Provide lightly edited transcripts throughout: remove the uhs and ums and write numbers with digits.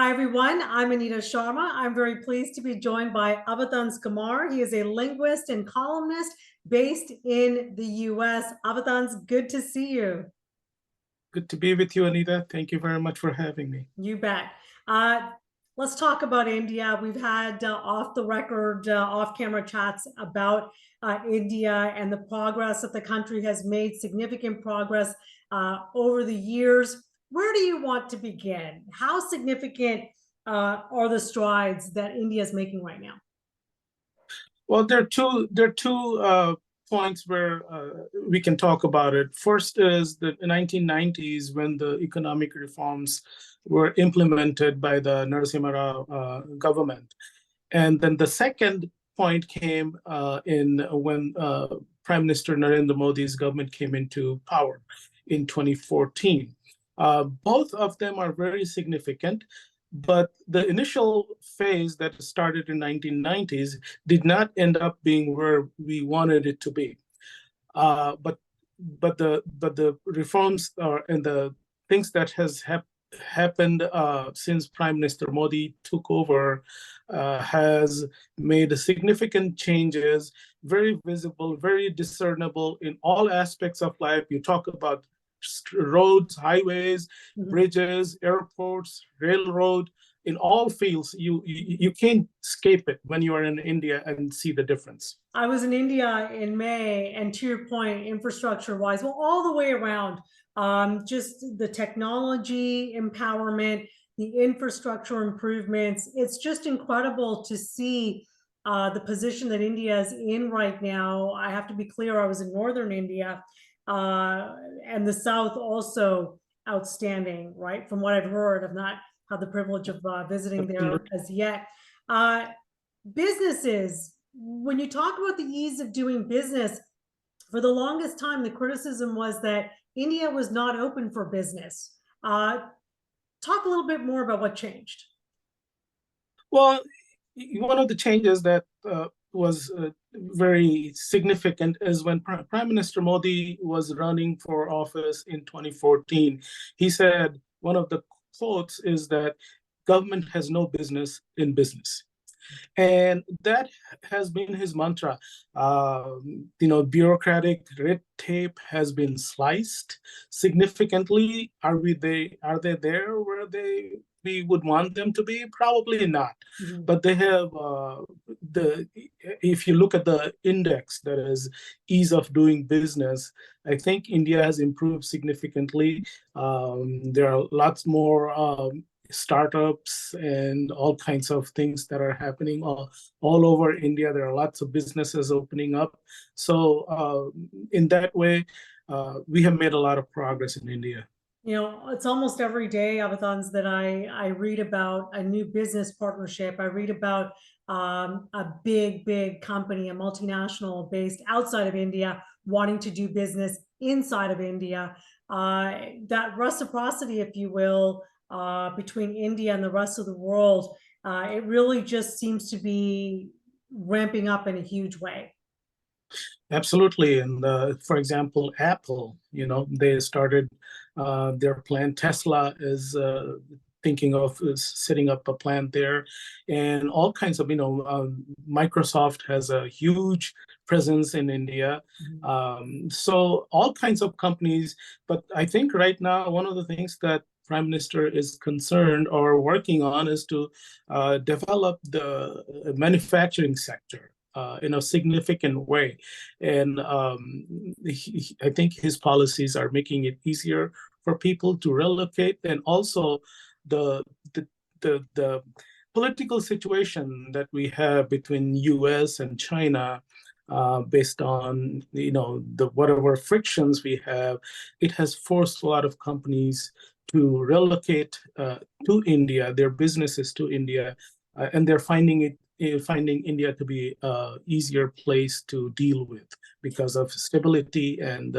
Hi, everyone. I'm Anita Sharma. I'm very pleased to be joined by Avatans Kumar. He is a linguist and columnist based in the US. Avatans, good to see you. Good to be with you, Anita. Thank you very much for having me. You bet. Uh, let's talk about India. We've had off the record, off camera chats about India and the progress that the country has made, significant progress over the years. Where do you want to begin? How significant are the strides that India is making right now? Well, there are two points where we can talk about it. First is the 1990s when the economic reforms were implemented by the Narasimha Rao government. And then the second point came in when Prime Minister Narendra Modi's government came into power in 2014. Both of them are very significant, but the initial phase that started in 1990s did not end up being where we wanted it to be. But the reforms and the things that has happened since Prime Minister Modi took over has made significant changes, very visible, very discernible in all aspects of life. You talk about roads, highways, bridges, airports, railroad. In all fields, you can't escape it when you are in India and see the difference. I was in India in May, and to your point, infrastructure wise, well, all the way around, just the technology empowerment, the infrastructure improvements. It's just incredible to see the position that India is in right now. I have to be clear, I was in northern India, and the south also outstanding, right? From what I've heard, I've not had the privilege of visiting there as yet. Businesses, when you talk about the ease of doing business, for the longest time, the criticism was that India was not open for business. Talk a little bit more about what changed. Well, one of the changes that was very significant is when Prime Minister Modi was running for office in 2014. He said one of the quotes is that government has no business in business. And that has been his mantra. Bureaucratic red tape has been sliced significantly. Are they there where we would want them to be? Probably not. But they have if you look at the index that is ease of doing business, I think India has improved significantly. There are lots more startups and all kinds of things that are happening all over India. There are lots of businesses opening up. So in that way, we have made a lot of progress in India. You know, it's almost every day, Avatans, that I read about a new business partnership. I read about a big company, a multinational based outside of India, wanting to do business inside of India. That reciprocity, if you will, between India and the rest of the world, it really just seems to be ramping up in a huge way. Absolutely. And for example, Apple, they started their plant. Tesla is thinking of setting up a plant there, and all kinds of, Microsoft has a huge presence in India. So all kinds of companies. But I think right now, one of the things that Prime Minister is concerned or working on is to develop the manufacturing sector in a significant way. And I think his policies are making it easier for people to relocate, and also the political situation that we have between US and China, based on the whatever frictions we have, it has forced a lot of companies to relocate to India, their businesses to India, and they're finding India to be an easier place to deal with because of stability and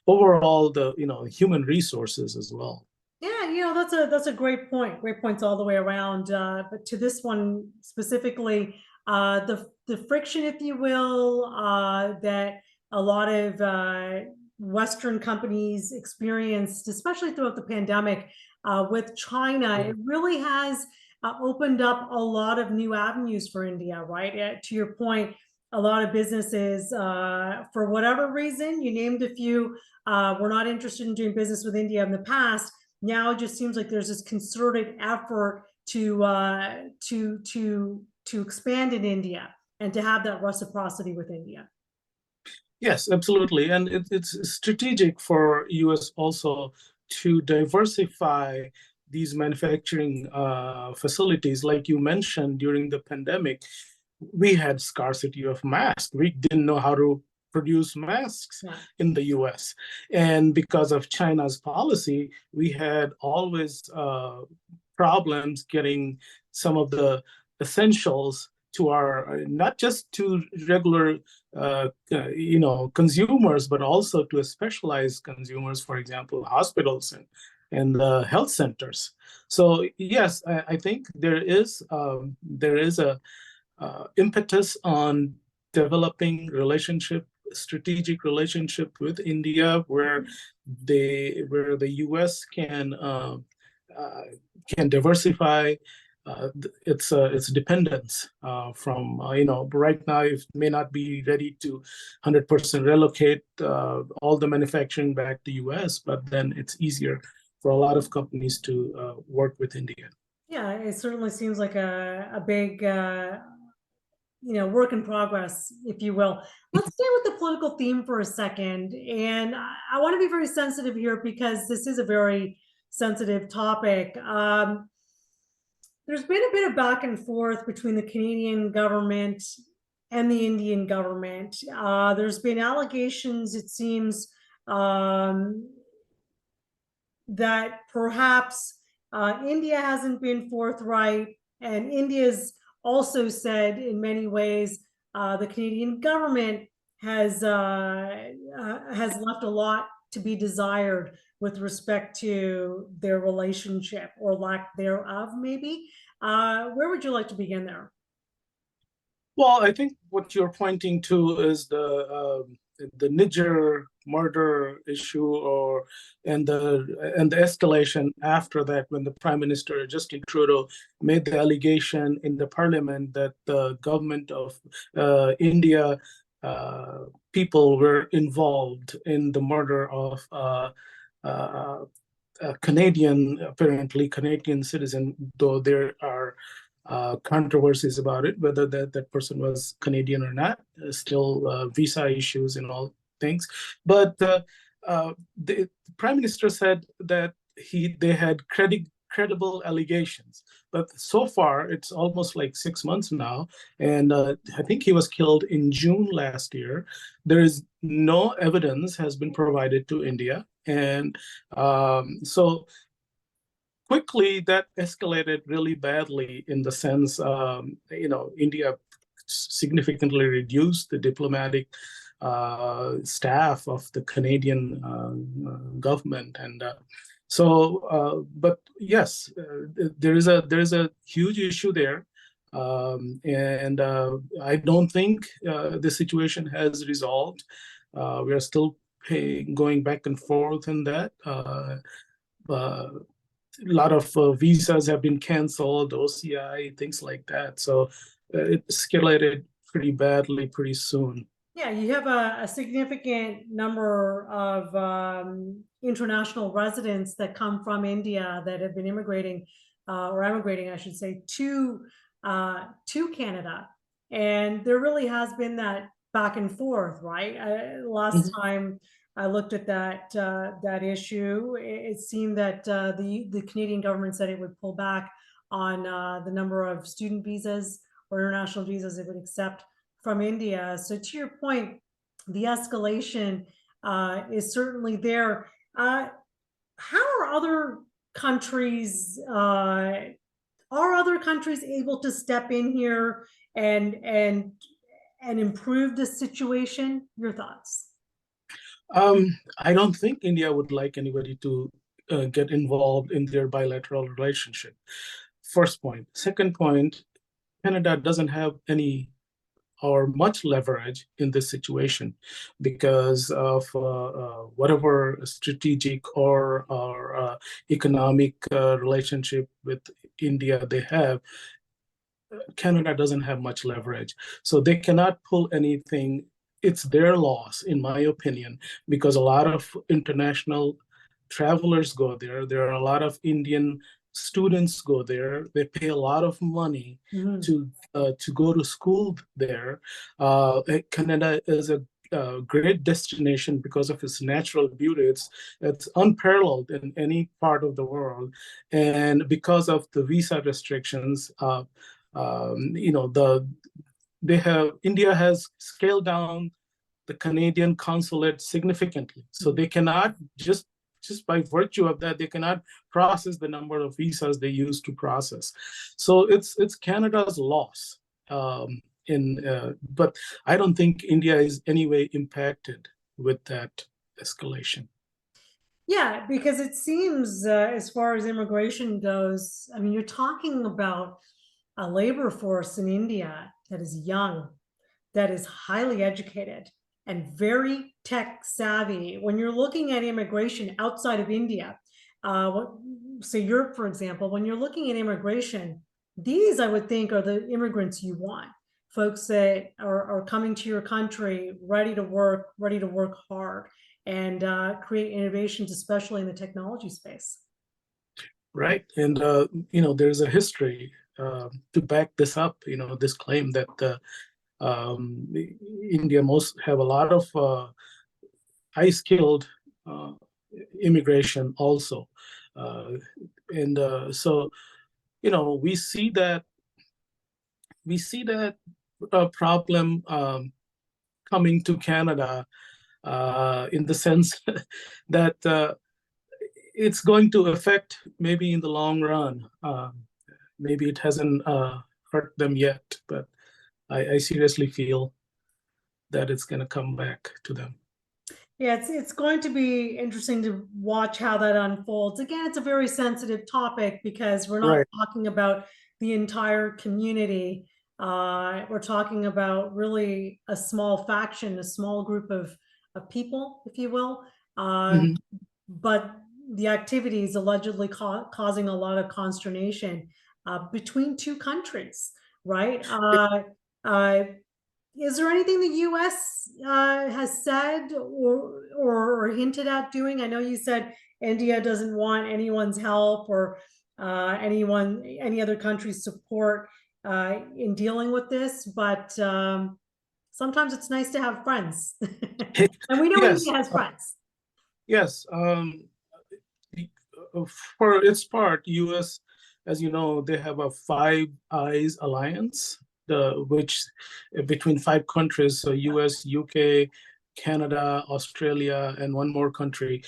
overall the human resources as well. Yeah, that's a great point. Great points all the way around. But to this one specifically, the friction, if you will, that a lot of Western companies experienced, especially throughout the pandemic, with China, it really has opened up a lot of new avenues for India, right? To your point, a lot of businesses, for whatever reason, you named a few, were not interested in doing business with India in the past. Now it just seems like there's this concerted effort to expand in India and to have that reciprocity with India. Yes, absolutely. And it's strategic for US also to diversify these manufacturing facilities. Like you mentioned, during the pandemic, we had scarcity of masks. We didn't know how to produce masks in the US. And because of China's policy, we had always problems getting some of the essentials to our, not just to regular consumers, but also to specialized consumers, for example, hospitals and health centers. So yes, I think there is a impetus on developing strategic relationship with India, where the U.S. can diversify its dependence from right now it may not be ready to 100% relocate all the manufacturing back to US, but then it's easier for a lot of companies to work with India. Yeah, it certainly seems like a big work in progress, if you will. Let's stay with the political theme for a second. And I want to be very sensitive here because this is a very sensitive topic. There's been a bit of back and forth between the Canadian government and the Indian government. There's been allegations, it seems, that perhaps India hasn't been forthright, and India's also said in many ways the Canadian government has left a lot to be desired with respect to their relationship or lack thereof, maybe. Where would you like to begin there? Well, I think what you're pointing to is the Niger murder issue, and the escalation after that, when the Prime Minister Justin Trudeau made the allegation in the Parliament that the government of India people were involved in the murder of apparently Canadian citizen, though there are controversies about it, whether that person was Canadian or not, still visa issues and all things. But the Prime Minister said that they had credible allegations. But so far, it's almost like 6 months now, and I think he was killed in June last year. There is no evidence has been provided to India, and so quickly that escalated really badly in the sense, India significantly reduced the diplomatic staff of the Canadian government, and but yes, there is a huge issue there, and I don't think the situation has resolved. We are still going back and forth in that. A lot of visas have been canceled, OCI, things like that. So it escalated pretty badly pretty soon. Yeah, you have a significant number of international residents that come from India that have been immigrating, or emigrating, I should say, to Canada, and there really has been that back and forth, right? Last time I looked at that issue, it seemed that the Canadian government said it would pull back on the number of student visas or international visas it would accept from India. So to your point, the escalation is certainly there. How are other countries able to step in here and improve the situation? Your thoughts? I don't think India would like anybody to get involved in their bilateral relationship. First point. Second point, Canada doesn't have any or much leverage in this situation because of whatever strategic or economic relationship with India they have. Canada doesn't have much leverage, so they cannot pull anything. It's their loss, in my opinion, because a lot of international travelers go there. There are a lot of Indian students go there. They pay a lot of money Mhm. to go to school there. Canada is a great destination because of its natural beauty. It's unparalleled in any part of the world, and because of the visa restrictions, India has scaled down the Canadian consulate significantly. So they cannot just by virtue of that, they cannot process the number of visas they used to process. So it's Canada's loss. But I don't think India is anyway impacted with that escalation. Yeah, because it seems, as far as immigration goes, I mean, you're talking about a labor force in India that is young, that is highly educated and very tech savvy. When you're looking at immigration outside of India, say Europe, for example, when you're looking at immigration, these I would think are the immigrants you want. Folks that are coming to your country ready to work hard and create innovations, especially in the technology space. Right. And, there's a history to back this up, this claim that India most have a lot of high-skilled immigration also. So, we see that problem coming to Canada in the sense that it's going to affect maybe in the long run. Maybe it hasn't hurt them yet, but I seriously feel that it's going to come back to them. Yeah, it's going to be interesting to watch how that unfolds. Again, it's a very sensitive topic because we're not Right. talking about the entire community. We're talking about really a small faction, a small group of people, if you will. Mhm. But the activity is allegedly causing a lot of consternation between two countries, right? Uh, is there anything the U.S. Has said or hinted at doing? I know you said India doesn't want anyone's help or any other country's support in dealing with this, but sometimes it's nice to have friends, and we know Yes, India has friends. yes. For its part, U.S., as you know, they have a Five Eyes alliance, which between five countries, so U.S., U.K., Canada, Australia, and one more country,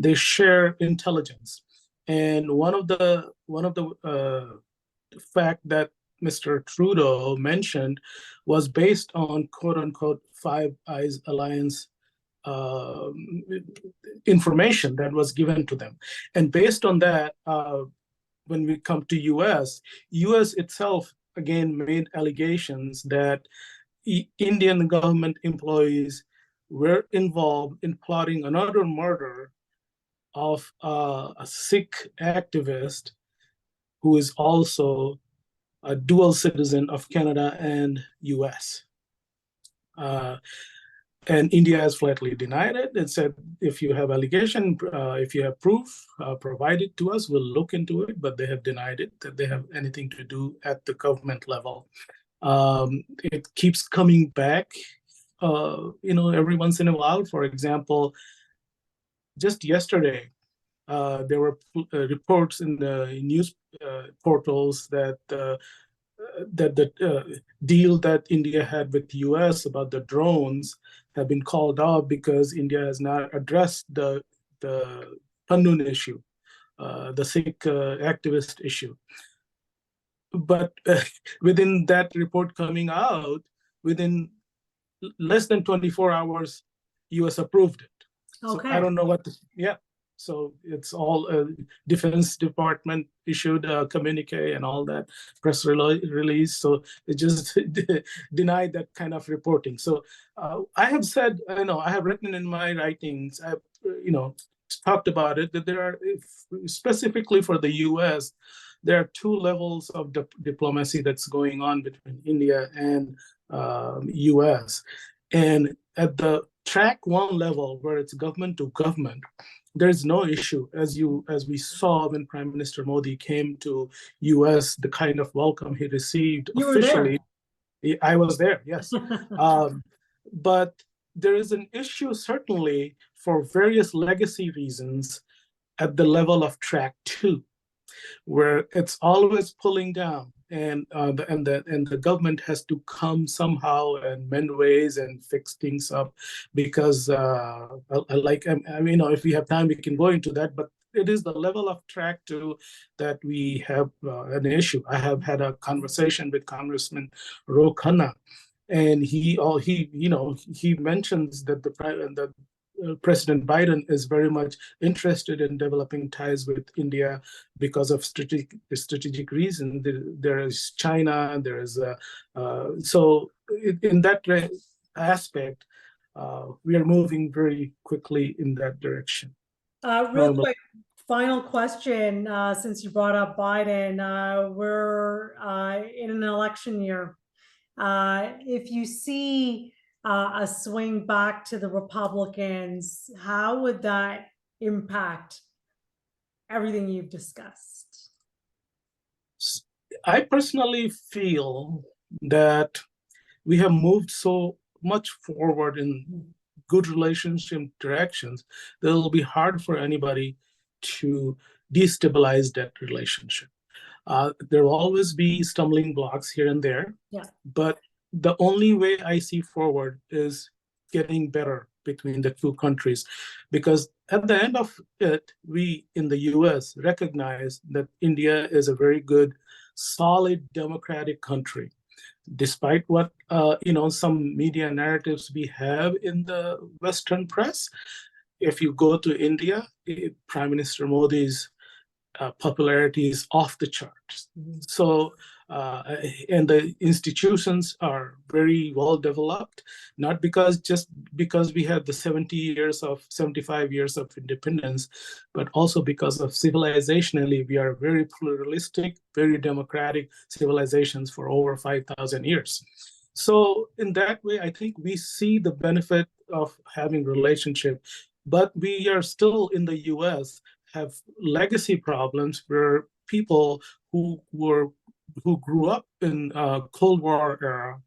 they share intelligence. And one of the fact that Mr. Trudeau mentioned was based on quote unquote Five Eyes alliance uh, information that was given to them. And based on that, when we come to US itself again made allegations that Indian government employees were involved in plotting another murder of a Sikh activist who is also a dual citizen of Canada and US. And India has flatly denied it. It said, if you have allegation, if you have proof, provide it to us. We'll look into it. But they have denied it, that they have anything to do at the government level. It keeps coming back, every once in a while. For example, just yesterday, there were reports in the news portals that the deal that India had with the US about the drones have been called off because India has not addressed the Pannun issue, the Sikh activist issue. But within that report coming out, within less than 24 hours, US approved it. So Okay. I don't know what, yeah. So it's all Defense Department issued a communique and all that press release. So it just denied that kind of reporting. So I have said, I have written in my writings, I've, talked about it, that there are, specifically for the US, there are two levels of diplomacy that's going on between India and US. And at the track one level, where it's government to government, there's no issue. As we saw when Prime Minister Modi came to US, the kind of welcome he received You were officially. there. I was there, yes. But there is an issue, certainly, for various legacy reasons at the level of track two, where it's always pulling down, and the government has to come somehow and mend ways and fix things up, because if we have time, we can go into that, but it is the level of track two that we have an issue. I have had a conversation with Congressman Ro Khanna, and he mentions that President Biden is very much interested in developing ties with India because of strategic reasons. There is China, there is so in that aspect, we are moving very quickly in that direction. Real quick, final question, since you brought up Biden, we're in an election year. If you see a swing back to the Republicans, how would that impact everything you've discussed? I personally feel that we have moved so much forward in good relationship directions that it'll be hard for anybody to destabilize that relationship. There will always be stumbling blocks here and there, but the only way I see forward is getting better between the two countries, because at the end of it, we in the US recognize that India is a very good, solid democratic country. Despite what some media narratives we have in the Western press, if you go to India, Prime Minister Modi's popularity is off the charts. So, and the institutions are very well developed, not just because we have the 75 years of independence, but also because of civilizationally, we are very pluralistic, very democratic civilizations for over 5,000 years. So in that way, I think we see the benefit of having relationship, but we are still in the US have legacy problems where people who grew up in Cold War era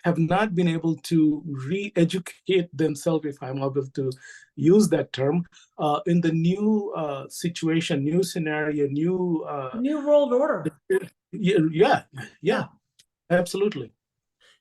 have not been able to re-educate themselves, if I'm able to use that term, in the new situation, new scenario, new world order. Yeah, absolutely.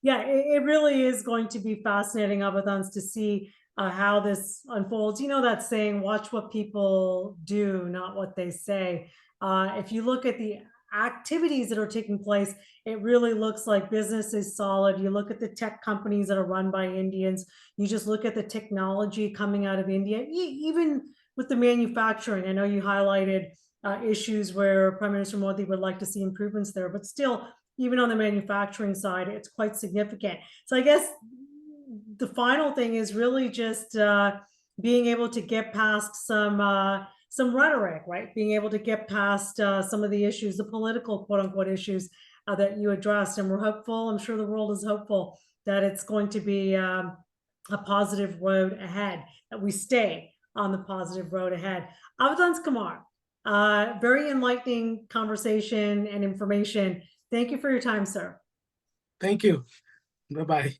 Yeah, it really is going to be fascinating, Avatans, to see how this unfolds. You know that saying, watch what people do, not what they say. If you look at the activities that are taking place, it really looks like business is solid. You look at the tech companies that are run by Indians. You just look at the technology coming out of India, even with the manufacturing. I know you highlighted issues where Prime Minister Modi would like to see improvements there, but still, even on the manufacturing side, it's quite significant. So I guess the final thing is really just being able to get past some rhetoric, right? Being able to get past some of the issues, the political quote unquote issues that you addressed. And we're hopeful, I'm sure the world is hopeful that it's going to be a positive road ahead, that we stay on the positive road ahead. Avatans Kumar, very enlightening conversation and information. Thank you for your time, sir. Thank you. Bye-bye.